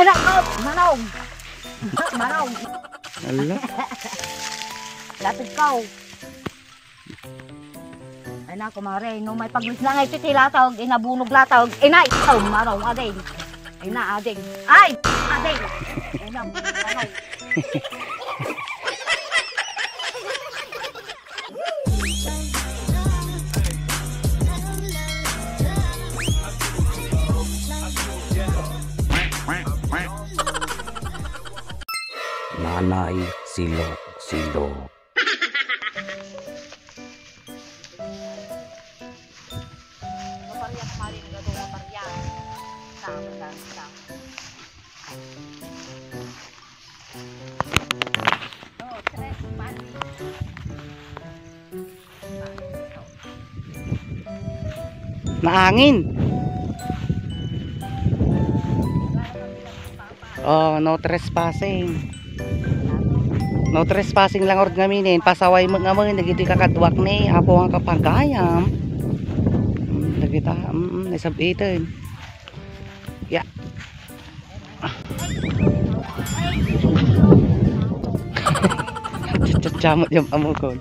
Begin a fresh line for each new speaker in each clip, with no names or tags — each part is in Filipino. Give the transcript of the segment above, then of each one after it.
Anak ko, manong. Manong.
Ala.
Lapit ko. Ay na, kumare, no may paglis na ngayon titilatog, inabunog latog, ina, ikaw, manong, ading. Ay na, ading. Ay, ading. Ay na, manong.
Nanay silok-silok. Maangin. Oh, no trespassing. No trespassing lang org ngaminin. Pasaway mo nga mga nagiti kakadwak ni apo nga kapagayam. Nagita, nasabitin. Ya. Cacamot yung amukon.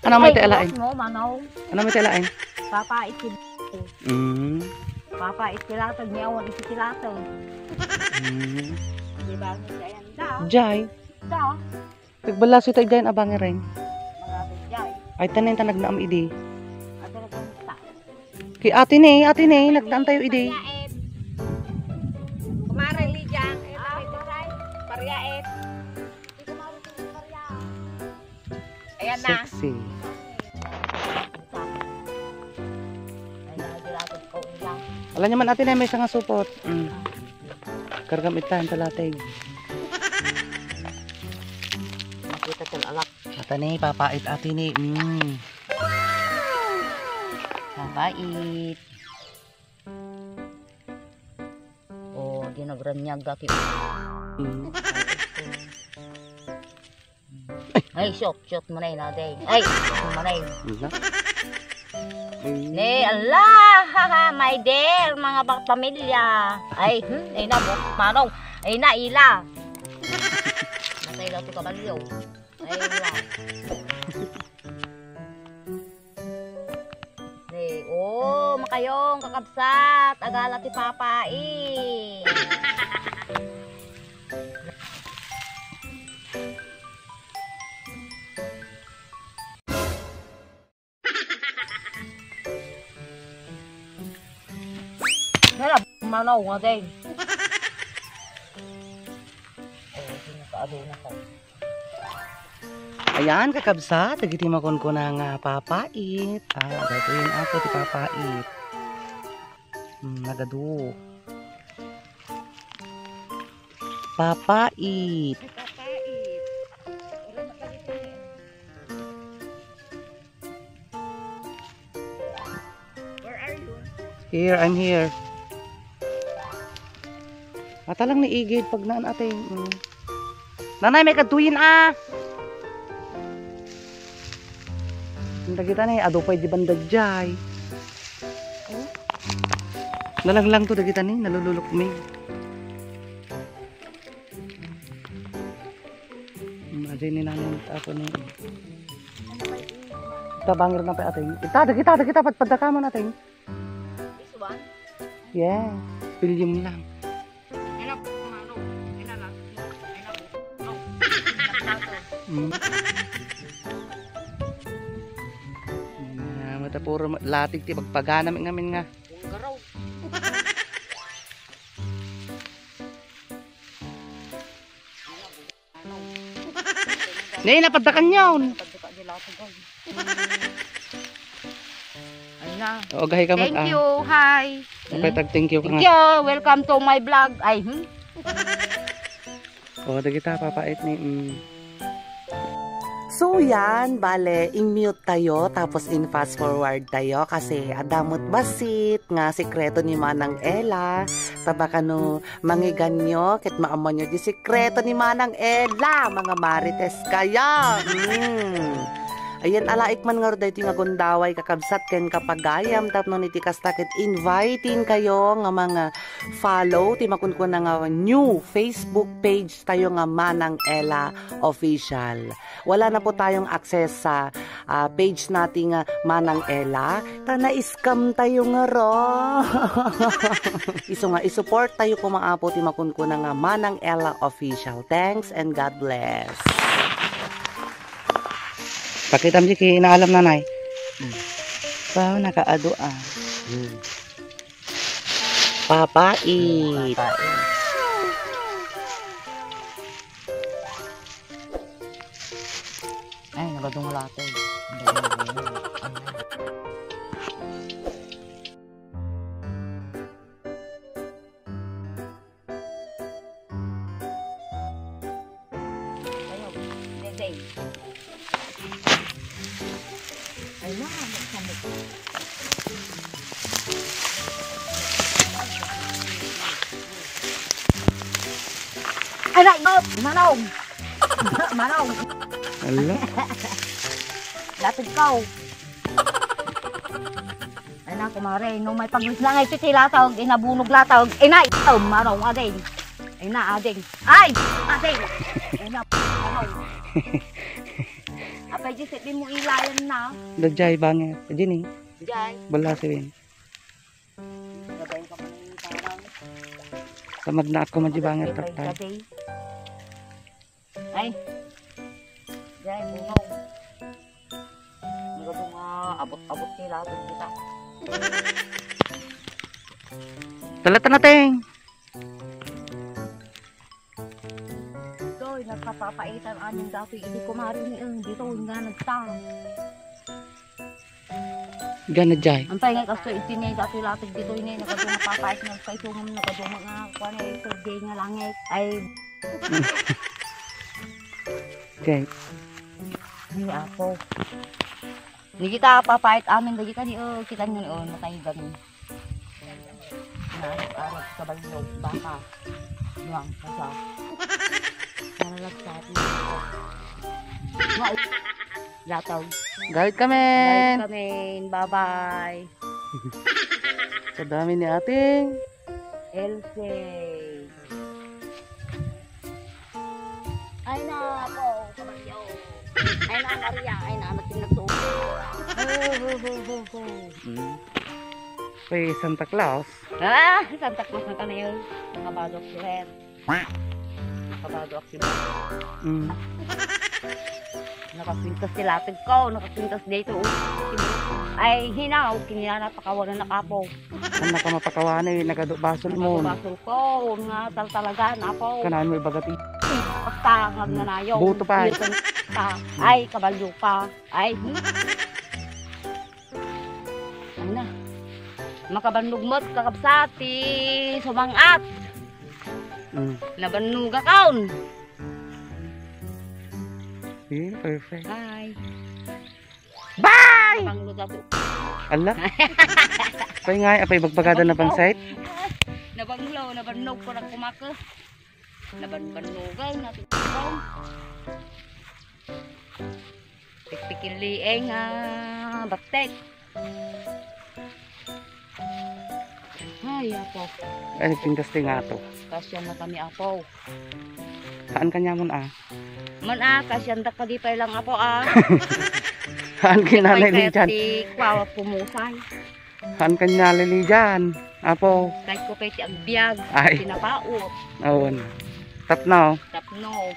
Ano may tialain? Ano may tialain?
Papa itil. Papa itilatag niya awang itilatag. Di ba ngayon da?
Jay.
Da.
Nagbala si tayo gayon abangi rin.
Marami jay.
Ay tanin ta nagnaam idi.
Ate nagpunta.
Kay ate ni nagdaan tayo idi.
Kumare Lijan, Pariaet. Ayan na.
Sexy. Wala naman ate na may isang supot. Kargam itan talatig.
Nakita tol alak.
Ate ni papait ate ni.
Papait. Oh, ginagrannyag gaki. Ay, shock manay natin. Ay, manay. Ne, Allah, haha, my dear, mga pamilya. Ay, ay na, manong, ay na, ila. Natay na ito kabalyo. Ay, wala. Ne, oh, makayong kakabsat, agala ti papa, eh. Nala, manaw nga din.
Ayan kakabsat, nagiti makon ko na nga papait. Gagawin ako ti papait. Nagadu. Papait. Here, I'm here. Ata lang ni igid pag naan ating. Nanay, may katuyin Hindi kita na adupay di bandadjay. Nalaglang to dagita ni, nalululok mi. Imagine ni namin ako ni. Tabangir na pa ating. Dagita padpad ka mo natin.
This one?
Yeah, film lang. Mata puro latig ti pagpagana ngamin nga.
Garaw.
Nay napadakan yun.
Ay na.
O gahi ka
Thank you. Hi.
Thank you ka
Thank
nga.
you. Welcome to my vlog. Ay,
O dagita papait ni. So yan, bale, in-mute tayo, tapos in-fast forward tayo kasi adamot basit nga sikreto ni Manang Ella. Tabaka no, mangigan nyo, kit maaman nyo di sikreto ni Manang Ella, mga marites kaya. Ayan, alaik man nga ro dahito nga gundaway kakabsat ken kapagayam tapno niti kastakit inviting kayo nga mga follow ti makunkun na nga new Facebook page tayo nga Manang Ella Official. Wala na po tayong access sa page natin nga Manang Ella. Na-scam tayo nga ro. Iso nga isupport tayo ko maapo ti makunkun na nga Manang Ella Official. Thanks and God bless. Pakita mo si inaalam nanay. Wow, nakaado ah. Papait. Ay, nagadong lato.
Ay na, magsamit. Ay na, manong! Manong!
Ala?
Lapit ka. Ay na, kumare, no may pagwis lang ay titilatawag, inabunog latawag. Ay na, ito, manong, ading. Ay na, ading. Ay! Ading! Ay na, manong. Apay, jisipin mo ilayan na.
Dajay bangit. Jini.
Jay.
Bala siwin.
Gabayin ka pa ng parang.
Tamad na ako majibangit tatay.
Ay. Jay, munong. Mga nga abot-abot nila doon kita.
Talata nating.
Nagpapapaitan anyong dati hindi ko marinig dito nga nagtang.
Gana jay.
Ang pangay kaso itinay dati latag dito ini nakaduma papait ng kay tungom nakaduma nga kuan ay surgay nga langit ay
Okay.
Ni ako. Ni kita papait amin dagi ka ni kita ni matay gani. Na arap sa balog baka. Duang sa. Lataw.
Gawit kami.
Gawit kami. Bye-bye.
Sa dami ni ating
Else. Ay na po. Kabalyo. Ay na Maria. Ay na matinagto.
Kay Santa Claus.
Santa Claus na kanayo. Nakabadok si Ren. Nakabadok si Ren. Nakapintas si latag ko, nakapintas dito. Ay, hinaw, kinila pakawalan na kapo.
Ano ka mapakawan eh, nagadubasol mo.
Basol ko, nga talaga na po.
Kanaan mo ibagati.
Basta, nagnanayaw.
Buto pa.
Ay, kabalyo pa. Ay, ay na. Makabanlugmot, kakabsati, sumangat. Nabanluga kaon.
Okay, perfect.
Bye.
Bye!
Pangluga to.
Ala? Pay nga, apay bagbagada na pang site?
Nabanlog ko na kumakos. Nabanlugay na ito. Pikpikilieng baktek. Ay, apo.
Ay, nagpintas din nga to.
Kasya na kami, apo.
Saan kanya mo na?
Man kasya na kalipay lang, apo,
Saan kinalili dyan?
Kwawa pumusay.
Saan kinalili dyan? Apo.
Kahit ko pwede ang biyag.
Ay.
Pinapaot.
Awan. Tap now.
Tapno.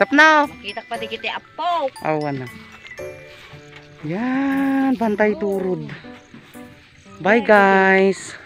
Tap now.
Makita pa di kita, apo.
Awan na. Yan. Bantay turod. Bye guys.